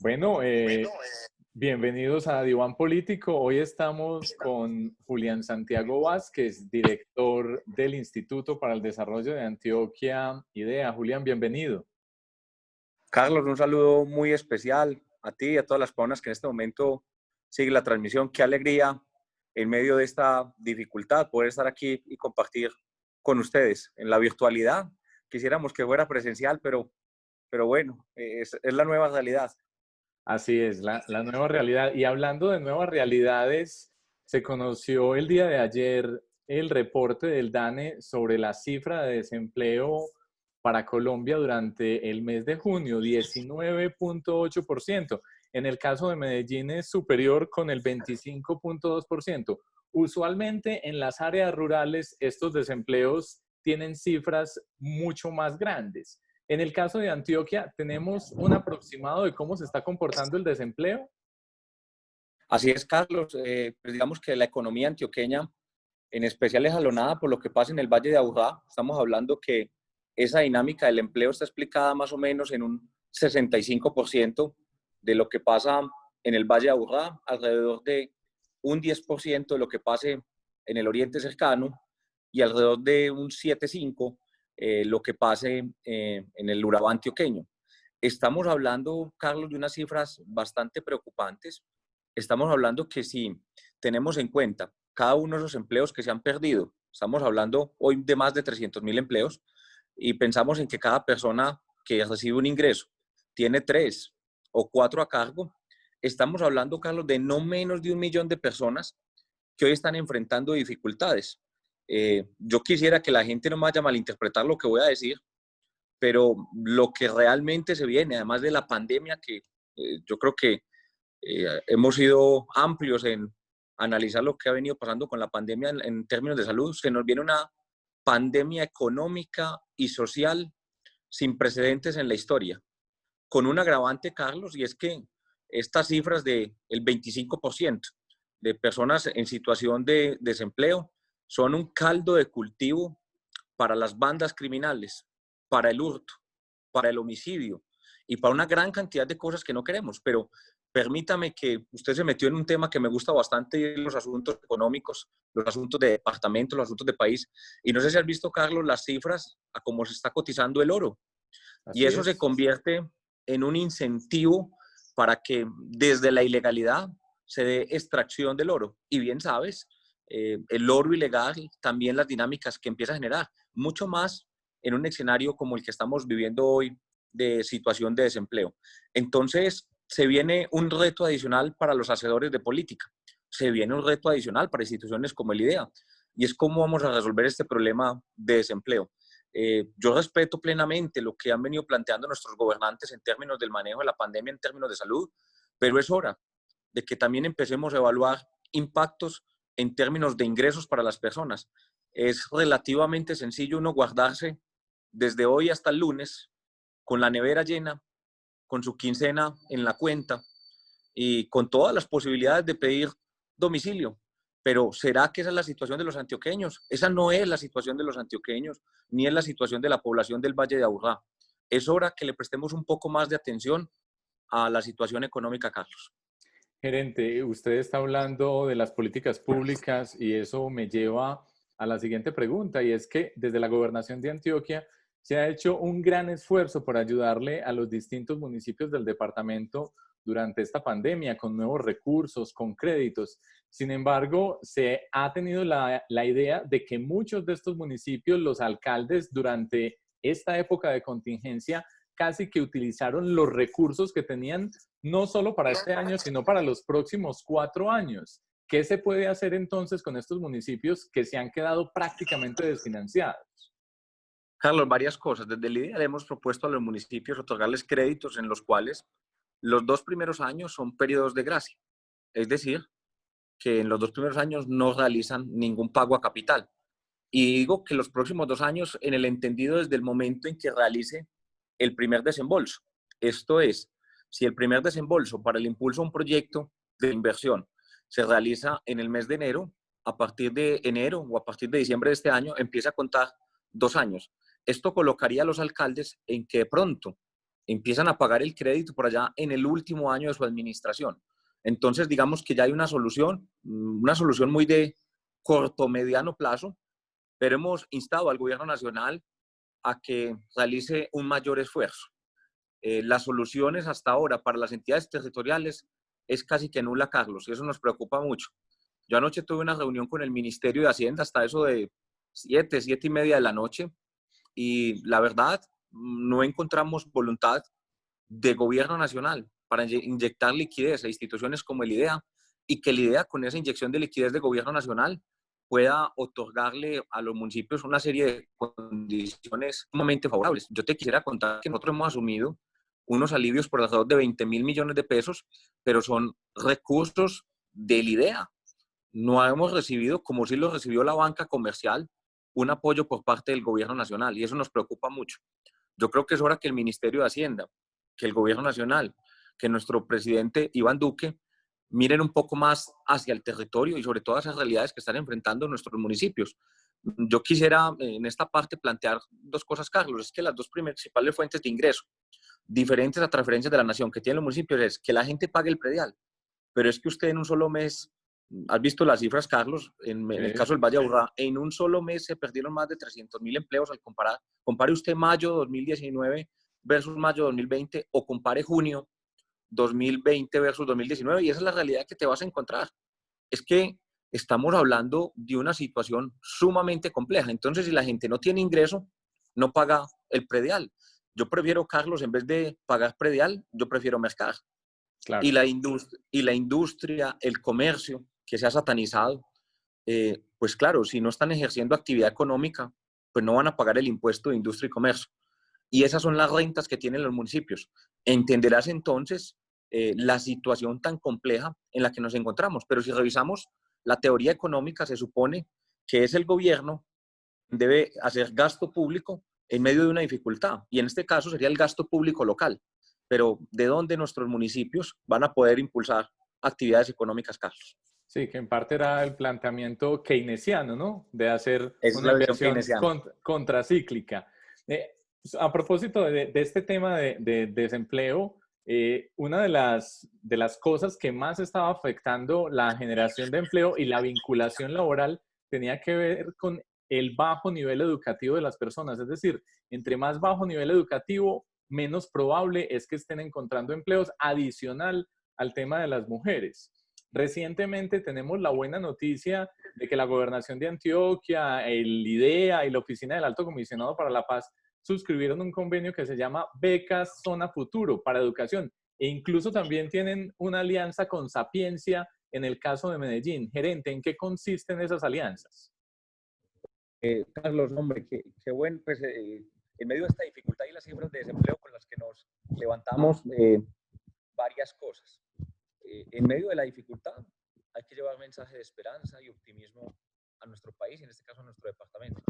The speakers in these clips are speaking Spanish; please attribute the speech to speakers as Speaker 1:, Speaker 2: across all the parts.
Speaker 1: Bueno, bienvenidos a Diván Político. Hoy estamos con Julián Santiago Vázquez, director del Instituto para el Desarrollo de Antioquia IDEA. Julián, bienvenido.
Speaker 2: Carlos, un saludo muy especial a ti y a todas las personas que en este momento siguen la transmisión. Qué alegría en medio de esta dificultad poder estar aquí y compartir con ustedes en la virtualidad. Quisiéramos que fuera presencial, pero bueno, es la nueva realidad.
Speaker 1: Así es, la nueva realidad. Y hablando de nuevas realidades, se conoció el día de ayer el reporte del DANE sobre la cifra de desempleo para Colombia durante el mes de junio, 19.8%. En el caso de Medellín es superior con el 25.2%. Usualmente en las áreas rurales estos desempleos tienen cifras mucho más grandes. En el caso de Antioquia, ¿tenemos un aproximado de cómo se está comportando el desempleo?
Speaker 2: Así es, Carlos. Pues digamos que la economía antioqueña, en especial, es jalonada por lo que pasa en el Valle de Aburrá. Estamos hablando que esa dinámica del empleo está explicada más o menos en un 65% de lo que pasa en el Valle de Aburrá, alrededor de un 10% de lo que pase en el Oriente Cercano y alrededor de un 7,5% lo que pase en el Urabá antioqueño. Estamos hablando, Carlos, de unas cifras bastante preocupantes. Estamos hablando que si tenemos en cuenta cada uno de esos empleos que se han perdido, estamos hablando hoy de más de 300.000 empleos, y pensamos en que cada persona que recibe un ingreso tiene 3 o 4 a cargo, estamos hablando, Carlos, de no menos de 1 millón de personas que hoy están enfrentando dificultades. Yo quisiera que la gente no me vaya a malinterpretar lo que voy a decir, pero lo que realmente se viene, además de la pandemia, que yo creo que hemos sido amplios en analizar lo que ha venido pasando con la pandemia en términos de salud, se nos viene una pandemia económica y social sin precedentes en la historia, con un agravante, Carlos, y es que estas cifras del 25% de personas en situación de desempleo son un caldo de cultivo para las bandas criminales, para el hurto, para el homicidio y para una gran cantidad de cosas que no queremos. Pero permítame, que usted se metió en un tema que me gusta bastante, los asuntos económicos, los asuntos de departamento, los asuntos de país. Y no sé si has visto, Carlos, las cifras a cómo se está cotizando el oro. Y
Speaker 1: Así
Speaker 2: eso se
Speaker 1: es.
Speaker 2: convierte en un incentivo para que desde la ilegalidad se dé extracción del oro. Y bien sabes, el oro ilegal, también las dinámicas que empieza a generar, mucho más en un escenario como el que estamos viviendo hoy de situación de desempleo. Entonces, se viene un reto adicional para los hacedores de política, se viene un reto adicional para instituciones como el IDEA, y es cómo vamos a resolver este problema de desempleo. Yo respeto plenamente lo que han venido planteando nuestros gobernantes en términos del manejo de la pandemia, en términos de salud, pero es hora de que también empecemos a evaluar impactos en términos de ingresos para las personas. Es relativamente sencillo uno guardarse desde hoy hasta el lunes con la nevera llena, con su quincena en la cuenta y con todas las posibilidades de pedir domicilio. Pero ¿será que esa es la situación de los antioqueños? Esa no es la situación de los antioqueños, ni es la situación de la población del Valle de Aburrá. Es hora que le prestemos un poco más de atención a la situación económica, Carlos.
Speaker 1: Gerente, usted está hablando de las políticas públicas y eso me lleva a la siguiente pregunta, y es que desde la gobernación de Antioquia se ha hecho un gran esfuerzo por ayudarle a los distintos municipios del departamento durante esta pandemia con nuevos recursos, con créditos. Sin embargo, se ha tenido la idea de que muchos de estos municipios, los alcaldes durante esta época de contingencia, casi que utilizaron los recursos que tenían no solo para este año, sino para los próximos 4 años. ¿Qué se puede hacer entonces con estos municipios que se han quedado prácticamente desfinanciados?
Speaker 2: Carlos, varias cosas. Desde el IDEA le hemos propuesto a los municipios otorgarles créditos en los cuales los 2 primeros años son periodos de gracia. Es decir, que en los 2 primeros años no realizan ningún pago a capital. Y digo que los próximos 2 años, en el entendido desde el momento en que realice el primer desembolso. Esto es, si el primer desembolso para el impulso a un proyecto de inversión se realiza en el mes de enero, a partir de enero o a partir de diciembre de este año empieza a contar 2 años. Esto colocaría a los alcaldes en que de pronto empiezan a pagar el crédito por allá en el último año de su administración. Entonces, digamos que ya hay una solución muy de corto, mediano plazo, pero hemos instado al gobierno nacional a que realice un mayor esfuerzo. Las soluciones hasta ahora para las entidades territoriales es casi que nula, Carlos, y eso nos preocupa mucho. Yo anoche tuve una reunión con el Ministerio de Hacienda hasta eso de 7:30 de la noche, y la verdad no encontramos voluntad de gobierno nacional para inyectar liquidez a instituciones como el IDEA, y que el IDEA con esa inyección de liquidez de gobierno nacional pueda otorgarle a los municipios una serie de condiciones sumamente favorables. Yo te quisiera contar que nosotros hemos asumido unos alivios por alrededor de 20.000 millones de pesos, pero son recursos del IDEA. No hemos recibido, como sí lo recibió la banca comercial, un apoyo por parte del gobierno nacional, y eso nos preocupa mucho. Yo creo que es hora que el Ministerio de Hacienda, que el gobierno nacional, que nuestro presidente Iván Duque miren un poco más hacia el territorio y sobre todo a esas realidades que están enfrentando nuestros municipios. Yo quisiera en esta parte plantear dos cosas, Carlos. Es que las dos principales fuentes de ingreso, diferentes a transferencias de la nación que tienen los municipios, es que la gente pague el predial. Pero es que usted en un solo mes, has visto las cifras, Carlos, en el caso del Valle de Aburrá, en un solo mes se perdieron más de 300.000 empleos al comparar. Compare usted mayo 2019 versus mayo 2020, o compare junio 2020 versus 2019, y esa es la realidad que te vas a encontrar. Es que estamos hablando de una situación sumamente compleja. Entonces, si la gente no tiene ingreso, no paga el predial. Yo prefiero, Carlos, en vez de pagar predial, yo prefiero mercar.
Speaker 1: Claro.
Speaker 2: Y la industria, el comercio, que se ha satanizado, pues claro, si no están ejerciendo actividad económica, pues no van a pagar el impuesto de industria y comercio. Y esas son las rentas que tienen los municipios. Entenderás entonces la situación tan compleja en la que nos encontramos. Pero si revisamos la teoría económica, se supone que es el gobierno que debe hacer gasto público en medio de una dificultad. Y en este caso sería el gasto público local. Pero ¿de dónde nuestros municipios van a poder impulsar actividades económicas, Carlos?
Speaker 1: Sí, que en parte era el planteamiento keynesiano, ¿no? De hacer
Speaker 2: Esa es
Speaker 1: una
Speaker 2: la visión
Speaker 1: inversión
Speaker 2: keynesiana.
Speaker 1: contracíclica. A propósito de este tema de desempleo, una de las cosas que más estaba afectando la generación de empleo y la vinculación laboral tenía que ver con el bajo nivel educativo de las personas. Es decir, entre más bajo nivel educativo, menos probable es que estén encontrando empleos, adicional al tema de las mujeres. Recientemente tenemos la buena noticia de que la Gobernación de Antioquia, el IDEA y la Oficina del Alto Comisionado para la Paz suscribieron un convenio que se llama Becas Zona Futuro para Educación, e incluso también tienen una alianza con Sapiencia en el caso de Medellín. Gerente, ¿en qué consisten esas alianzas?
Speaker 2: Carlos, hombre, qué bueno, pues en medio de esta dificultad y las cifras de desempleo con las que nos levantamos, varias cosas. En medio de la dificultad hay que llevar mensaje de esperanza y optimismo a nuestro país, en este caso a nuestro departamento.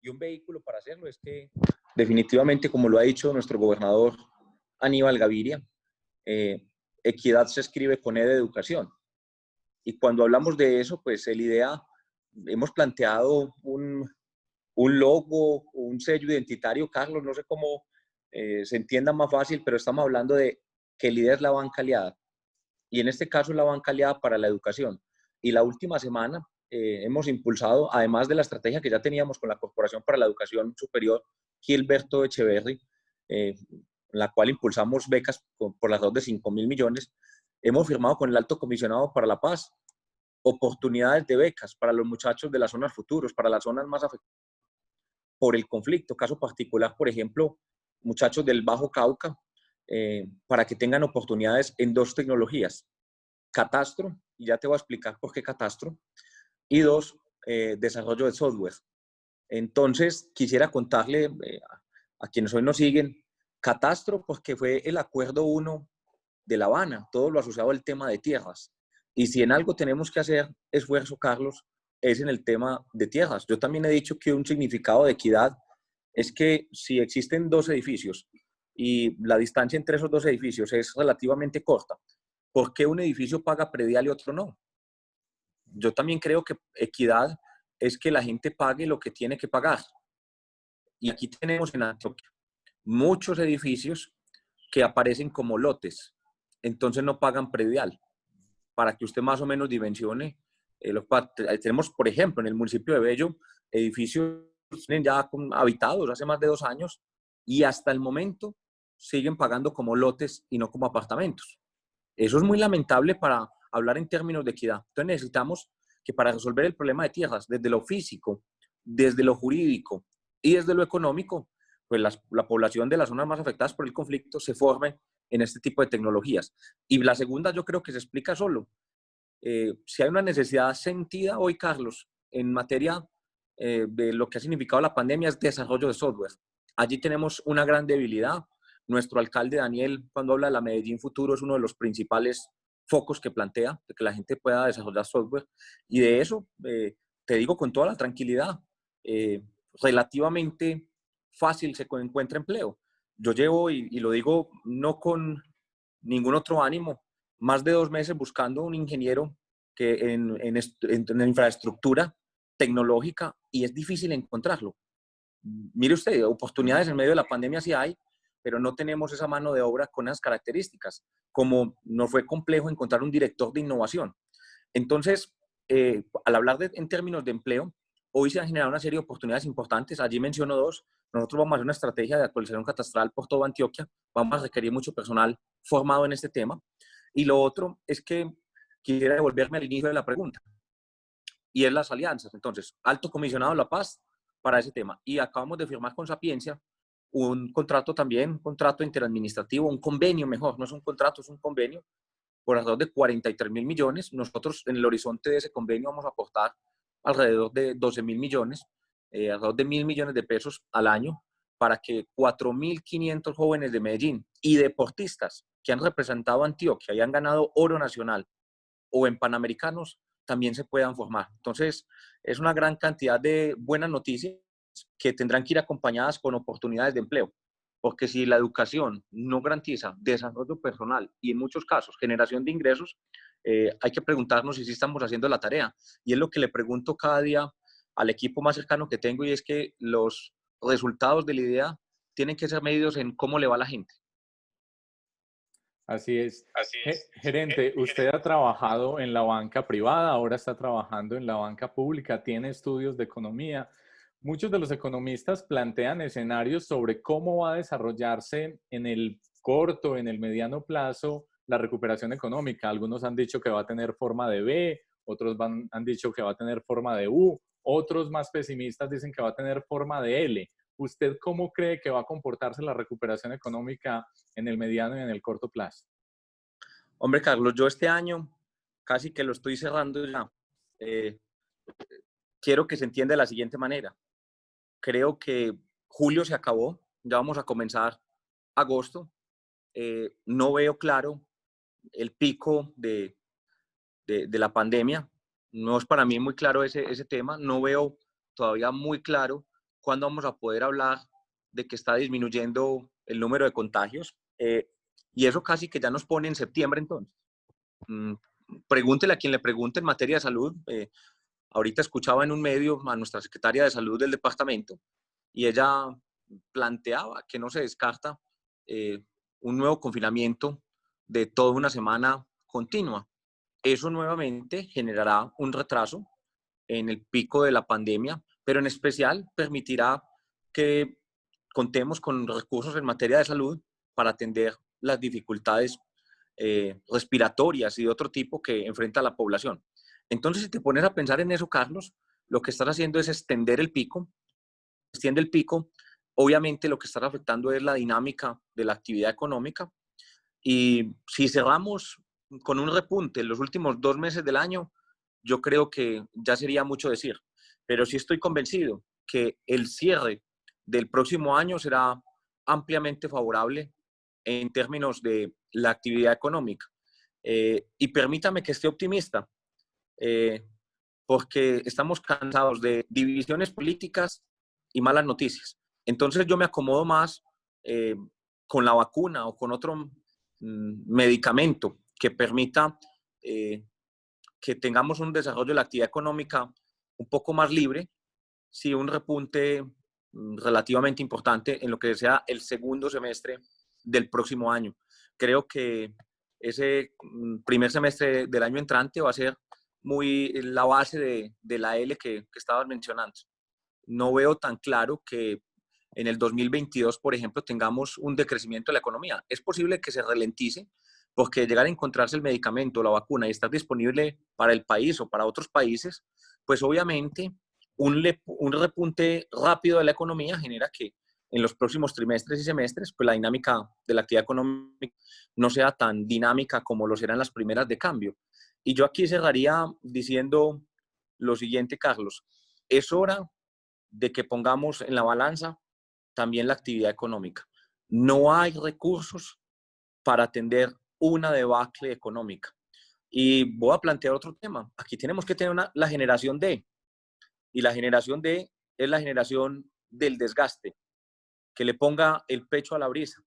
Speaker 2: Y un vehículo para hacerlo es que, definitivamente, como lo ha dicho nuestro gobernador Aníbal Gaviria, equidad se escribe con E de educación. Y cuando hablamos de eso, pues el IDEA hemos planteado un logo, un sello identitario, Carlos, no sé cómo se entienda más fácil, pero estamos hablando de que el IDEA es la banca aliada. Y en este caso es la banca aliada para la educación. Y la última semana hemos impulsado, además de la estrategia que ya teníamos con la Corporación para la Educación Superior, Gilberto Echeverry, la cual impulsamos becas por las dos de 5.000 millones, hemos firmado con el Alto Comisionado para la Paz oportunidades de becas para los muchachos de las zonas futuros, para las zonas más afectadas por el conflicto. Caso particular, por ejemplo, muchachos del Bajo Cauca, para que tengan oportunidades en dos tecnologías: catastro, y ya te voy a explicar por qué catastro, y dos, desarrollo de software. Entonces, quisiera contarle a quienes hoy nos siguen, catastro, porque fue el acuerdo 1 de La Habana, todo lo asociado al tema de tierras. Y si en algo tenemos que hacer esfuerzo, Carlos, es en el tema de tierras. Yo también he dicho que un significado de equidad es que si existen dos edificios y la distancia entre esos dos edificios es relativamente corta, ¿por qué un edificio paga predial y otro no? Yo también creo que equidad es que la gente pague lo que tiene que pagar. Y aquí tenemos en Antioquia muchos edificios que aparecen como lotes, entonces no pagan predial, para que usted más o menos dimensione. Tenemos, por ejemplo, en el municipio de Bello, edificios ya habitados hace más de 2 años y hasta el momento siguen pagando como lotes y no como apartamentos. Eso es muy lamentable para hablar en términos de equidad. Entonces necesitamos que para resolver el problema de tierras, desde lo físico, desde lo jurídico y desde lo económico, pues la población de las zonas más afectadas por el conflicto se forme en este tipo de tecnologías. Y la segunda yo creo que se explica solo. Si hay una necesidad sentida hoy, Carlos, en materia de lo que ha significado la pandemia, es desarrollo de software. Allí tenemos una gran debilidad. Nuestro alcalde Daniel, cuando habla de la Medellín Futuro, es uno de los principales focos que plantea, de que la gente pueda desarrollar software. Y de eso, te digo con toda la tranquilidad, relativamente fácil se encuentra empleo. Yo llevo, y lo digo no con ningún otro ánimo, más de 2 meses buscando un ingeniero que en infraestructura tecnológica y es difícil encontrarlo. Mire usted, oportunidades en medio de la pandemia sí hay, pero no tenemos esa mano de obra con esas características, como nos fue complejo encontrar un director de innovación. Entonces, al hablar en términos de empleo, hoy se han generado una serie de oportunidades importantes. Allí menciono 2. Nosotros vamos a hacer una estrategia de actualización catastral por toda Antioquia. Vamos a requerir mucho personal formado en este tema. Y lo otro es que quisiera devolverme al inicio de la pregunta, y es las alianzas. Entonces, Alto Comisionado de la Paz para ese tema. Y acabamos de firmar con Sapiencia un contrato también, un contrato interadministrativo, un convenio mejor, no es un contrato, es un convenio por alrededor de 43.000 millones. Nosotros en el horizonte de ese convenio vamos a aportar alrededor de 12.000 millones, alrededor de 1.000 millones de pesos al año para que 4.500 jóvenes de Medellín y deportistas que han representado a Antioquia y han ganado oro nacional o en Panamericanos también se puedan formar. Entonces, es una gran cantidad de buenas noticias que tendrán que ir acompañadas con oportunidades de empleo. Porque si la educación no garantiza desarrollo personal y en muchos casos generación de ingresos, hay que preguntarnos si sí estamos haciendo la tarea. Y es lo que le pregunto cada día al equipo más cercano que tengo, y es que los resultados de la idea tienen que ser medidos en cómo le va a la gente.
Speaker 1: Así es. Gerente, usted ha trabajado en la banca privada, ahora está trabajando en la banca pública, tiene estudios de economía. Muchos de los economistas plantean escenarios sobre cómo va a desarrollarse en el corto, en el mediano plazo, la recuperación económica. Algunos han dicho que va a tener forma de V, otros han dicho que va a tener forma de U, otros más pesimistas dicen que va a tener forma de L. ¿Usted cómo cree que va a comportarse la recuperación económica en el mediano y en el corto plazo?
Speaker 2: Hombre, Carlos, yo este año casi que lo estoy cerrando ya. Quiero que se entienda de la siguiente manera. Creo que julio se acabó, ya vamos a comenzar agosto. No veo claro el pico de la pandemia. No es para mí muy claro ese tema. No veo todavía muy claro cuándo vamos a poder hablar de que está disminuyendo el número de contagios. Y eso casi que ya nos pone en septiembre entonces. Pregúntele a quien le pregunte en materia de salud. Ahorita escuchaba en un medio a nuestra secretaria de salud del departamento y ella planteaba que no se descarta un nuevo confinamiento de toda una semana continua. Eso nuevamente generará un retraso en el pico de la pandemia, pero en especial permitirá que contemos con recursos en materia de salud para atender las dificultades respiratorias y de otro tipo que enfrenta la población. Entonces, si te pones a pensar en eso, Carlos, lo que estás haciendo es extender el pico, extiende el pico. Obviamente lo que está afectando es la dinámica de la actividad económica, y si cerramos con un repunte en los últimos 2 meses del año, yo creo que ya sería mucho decir. Pero sí estoy convencido que el cierre del próximo año será ampliamente favorable en términos de la actividad económica. Y permítame que esté optimista, porque estamos cansados de divisiones políticas y malas noticias. Entonces yo me acomodo más con la vacuna o con otro medicamento que permita que tengamos un desarrollo de la actividad económica un poco más libre, sí, un repunte relativamente importante en lo que sea el segundo semestre del próximo año. Creo que ese primer semestre del año entrante va a ser muy la base de la L que estabas mencionando. No veo tan claro que en el 2022, por ejemplo, tengamos un decrecimiento de la economía. Es posible que se ralentice porque llegar a encontrarse el medicamento, la vacuna y estar disponible para el país o para otros países, pues obviamente un repunte rápido de la economía genera que en los próximos trimestres y semestres, pues la dinámica de la actividad económica no sea tan dinámica como lo serán las primeras de cambio. Y yo aquí cerraría diciendo lo siguiente, Carlos. Es hora de que pongamos en la balanza también la actividad económica. No hay recursos para atender una debacle económica. Y voy a plantear otro tema. Aquí tenemos que tener la generación D. Y la generación D es la generación del desgaste, que le ponga el pecho a la brisa,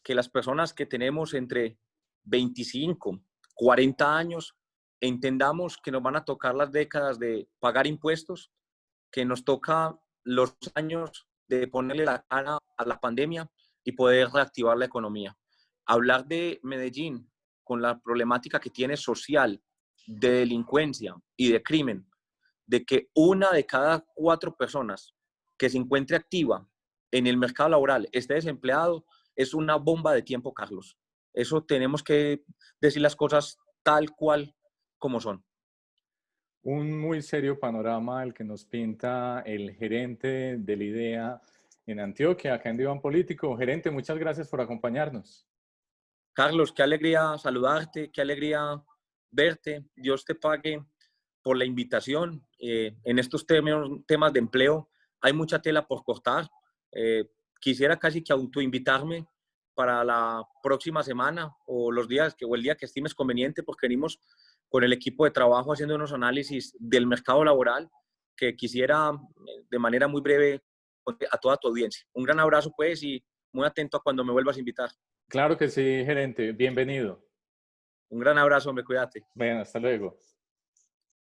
Speaker 2: que las personas que tenemos entre 25, 40 años, entendamos que nos van a tocar las décadas de pagar impuestos, que nos toca los años de ponerle la cara a la pandemia y poder reactivar la economía. Hablar de Medellín con la problemática que tiene social, de delincuencia y de crimen, de que una de cada 4 personas que se encuentre activa en el mercado laboral esté desempleado, es una bomba de tiempo, Carlos. Eso tenemos que decir las cosas tal cual como son.
Speaker 1: Un muy serio panorama el que nos pinta el gerente de la IDEA en Antioquia, acá en Diván Político. Gerente, muchas gracias por acompañarnos.
Speaker 2: Carlos, qué alegría saludarte, qué alegría verte. Dios te pague por la invitación. En estos temas de empleo hay mucha tela por cortar. Quisiera casi que autoinvitarme para la próxima semana o los días o el día que estimes conveniente, porque venimos con el equipo de trabajo haciendo unos análisis del mercado laboral que quisiera de manera muy breve a toda tu audiencia. Un gran abrazo pues y muy atento a cuando me vuelvas a invitar.
Speaker 1: Claro que sí, gerente. Bienvenido.
Speaker 2: Un gran abrazo, hombre, cuídate.
Speaker 1: Bueno, hasta luego.